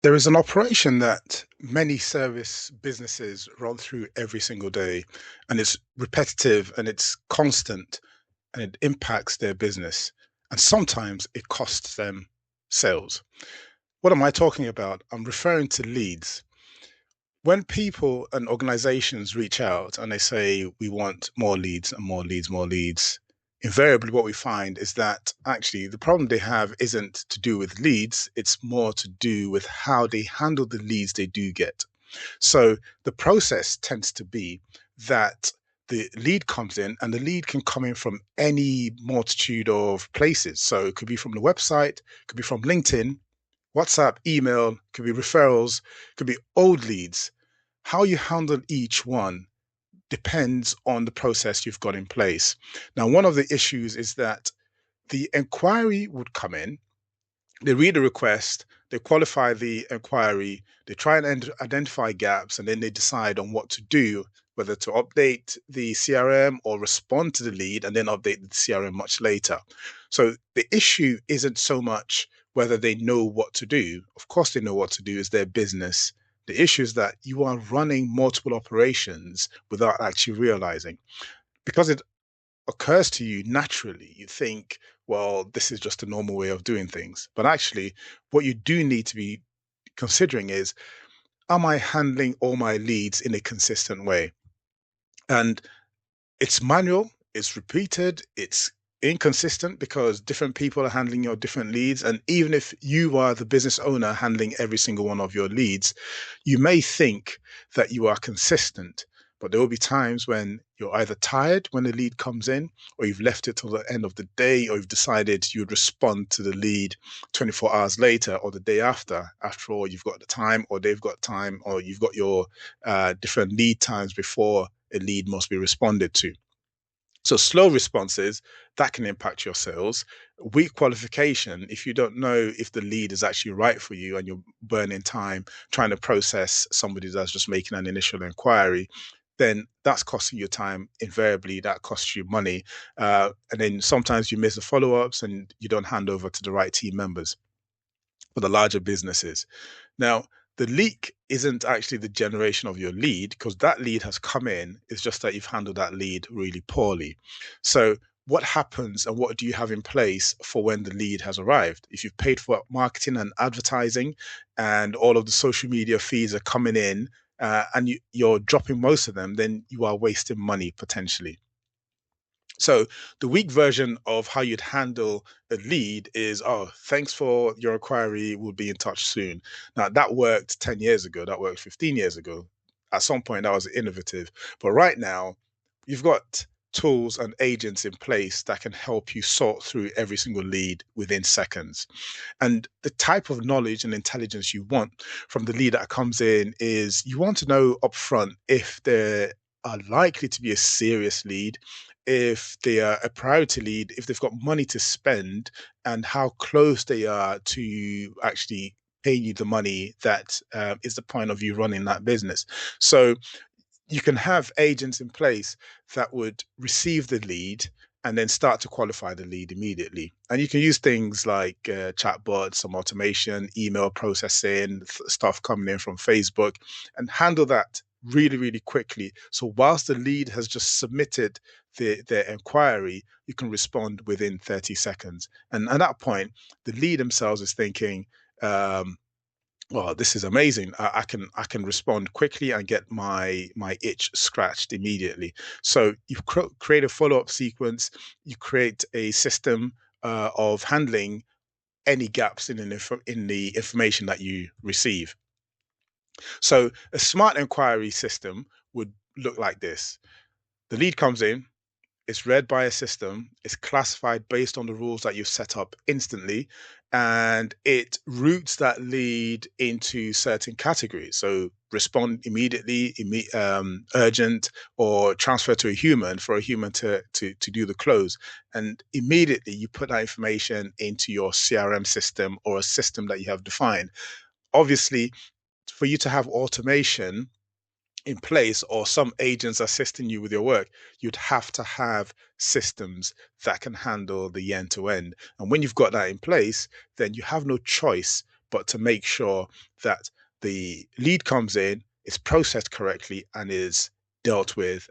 There is an operation that many service businesses run through every single day, and it's repetitive and it's constant and it impacts their business. And sometimes it costs them sales. What am I talking about? I'm referring to leads. When people and organizations reach out and they say, we want more leads and more leads, more leads, invariably what we find is that actually the problem they have isn't to do with leads, it's more to do with how they handle the leads they do get. So the process tends to be that the lead comes in, and the lead can come in from any multitude of places. So it could be from the website, it could be from LinkedIn, WhatsApp, email, could be referrals, could be old leads. How you handle each one depends on the process you've got in place. Now, one of the issues is that the inquiry would come in, they read the request, they qualify the inquiry, they try and identify gaps, and then they decide on what to do, whether to update the CRM or respond to the lead and then update the CRM much later. So the issue isn't so much whether they know what to do. Of course, they know what to do, is their business. The issue is that you are running multiple operations without actually realizing. Because it occurs to you naturally, you think, well, this is just a normal way of doing things. But actually, what you do need to be considering is, am I handling all my leads in a consistent way? And it's manual, it's repeated, it's inconsistent because different people are handling your different leads. And even if you are the business owner handling every single one of your leads, you may think that you are consistent, but there will be times when you're either tired when the lead comes in, or you've left it till the end of the day, or you've decided you'd respond to the lead 24 hours later or the day after. After all, you've got the time, or they've got time, or you've got your different lead times before a lead must be responded to. So slow responses, that can impact your sales. Weak qualification, if you don't know if the lead is actually right for you and you're burning time trying to process somebody that's just making an initial inquiry, then that's costing you time. Invariably, that costs you money. And then sometimes you miss the follow-ups and you don't hand over to the right team members for the larger businesses. Now, the leak isn't actually the generation of your lead, because that lead has come in. It's just that you've handled that lead really poorly. So, what happens and what do you have in place for when the lead has arrived? If you've paid for marketing and advertising and all of the social media fees are coming in, and you're dropping most of them, then you are wasting money potentially. So the weak version of how you'd handle a lead is, oh, thanks for your inquiry. We'll be in touch soon. Now that worked 10 years ago. That worked 15 years ago. At some point, that was innovative. But right now, you've got tools and agents in place that can help you sort through every single lead within seconds. And the type of knowledge and intelligence you want from the lead that comes in is, you want to know upfront if they're are likely to be a serious lead, if they are a priority lead, if they've got money to spend, and how close they are to actually paying you the money that is the point of you running that business. So you can have agents in place that would receive the lead and then start to qualify the lead immediately. And you can use things like chatbots, some automation, email processing, stuff coming in from Facebook, and handle that really, really quickly. So whilst the lead has just submitted their inquiry, you can respond within 30 seconds. And at that point, the lead themselves is thinking, well, this is amazing. I can respond quickly and get my itch scratched immediately. So you create a follow-up sequence. You create a system of handling any gaps in the information that you receive. So a smart inquiry system would look like this: the lead comes in, it's read by a system, it's classified based on the rules that you've set up instantly, and it routes that lead into certain categories. So respond immediately, urgent, or transfer to a human for a human to do the close. And immediately you put that information into your CRM system or a system that you have defined. Obviously, for you to have automation in place or some agents assisting you with your work, you'd have to have systems that can handle the end to end. And when you've got that in place, then you have no choice but to make sure that the lead comes in, it's processed correctly, and is dealt with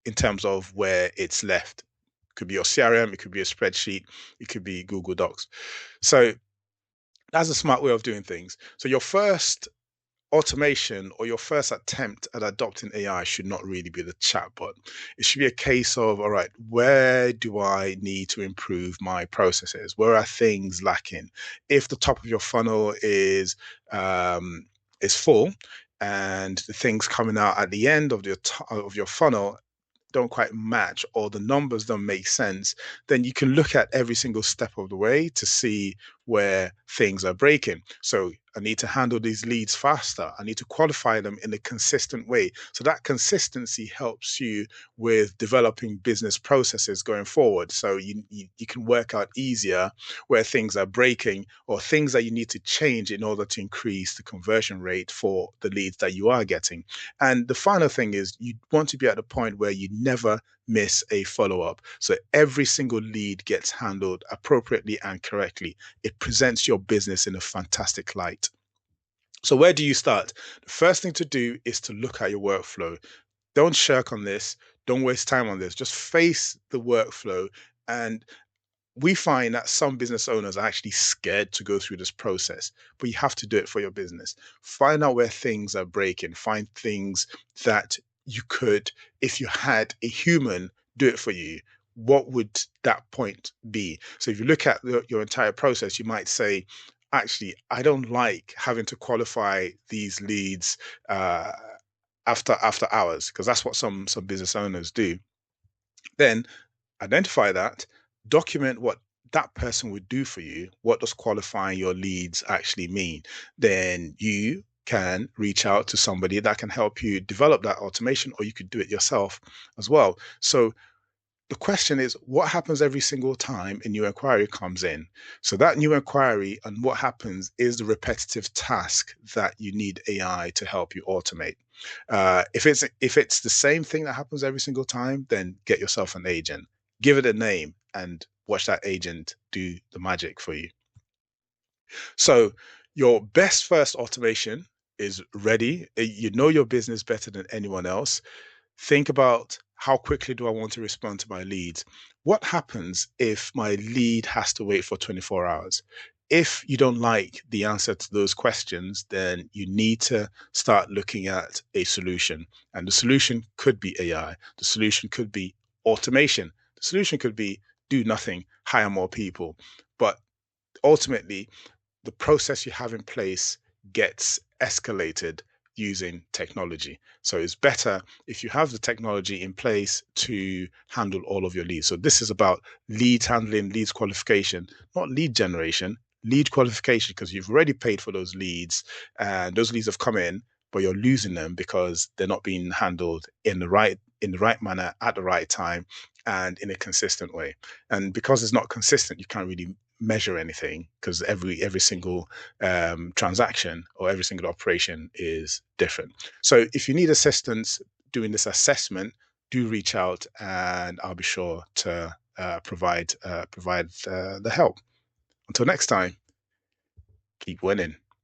in terms of where it's left. It could be your CRM, it could be a spreadsheet, it could be Google Docs. So that's a smart way of doing things. So your first automation or your first attempt at adopting AI should not really be the chatbot. It should be a case of, all right, where do I need to improve my processes? Where are things lacking? If the top of your funnel is full, and the things coming out at the end of your funnel don't quite match, or the numbers don't make sense, then you can look at every single step of the way to see where things are breaking. So I need to handle these leads faster. I need to qualify them in a consistent way. So that consistency helps you with developing business processes going forward. So you can work out easier where things are breaking, or things that you need to change in order to increase the conversion rate for the leads that you are getting. And the final thing is, you want to be at the point where you never miss a follow-up. So every single lead gets handled appropriately and correctly. It presents your business in a fantastic light. So where do you start? The first thing to do is to look at your workflow. Don't shirk on this. Don't waste time on this. Just face the workflow. And we find that some business owners are actually scared to go through this process, but you have to do it for your business. Find out where things are breaking. Find things that you could, if you had a human do it for you, what would that point be? So if you look at your entire process, you might say, actually, I don't like having to qualify these leads uh, after hours, because that's what some business owners do. Then identify that, document what that person would do for you. What does qualifying your leads actually mean? Then you can reach out to somebody that can help you develop that automation, or you could do it yourself as well. So the question is, what happens every single time a new inquiry comes in? So that new inquiry and what happens is the repetitive task that you need AI to help you automate. If it's the same thing that happens every single time, then get yourself an agent, give it a name, and watch that agent do the magic for you. So your best first automation is ready. You know your business better than anyone else. Think about, how quickly do I want to respond to my leads? What happens if my lead has to wait for 24 hours? If you don't like the answer to those questions, then you need to start looking at a solution. And the solution could be AI. The solution could be automation. The solution could be do nothing, hire more people. But ultimately, the process you have in place gets escalated using technology. So it's better if you have the technology in place to handle all of your leads. So this is about leads handling, leads qualification, not lead generation, lead qualification, because you've already paid for those leads and those leads have come in, but you're losing them because they're not being handled in the right manner at the right time and in a consistent way. And because it's not consistent, you can't really measure anything, because every single transaction or every single operation is different. So if you need assistance doing this assessment, do reach out, and I'll be sure to provide the help. Until next time, keep winning.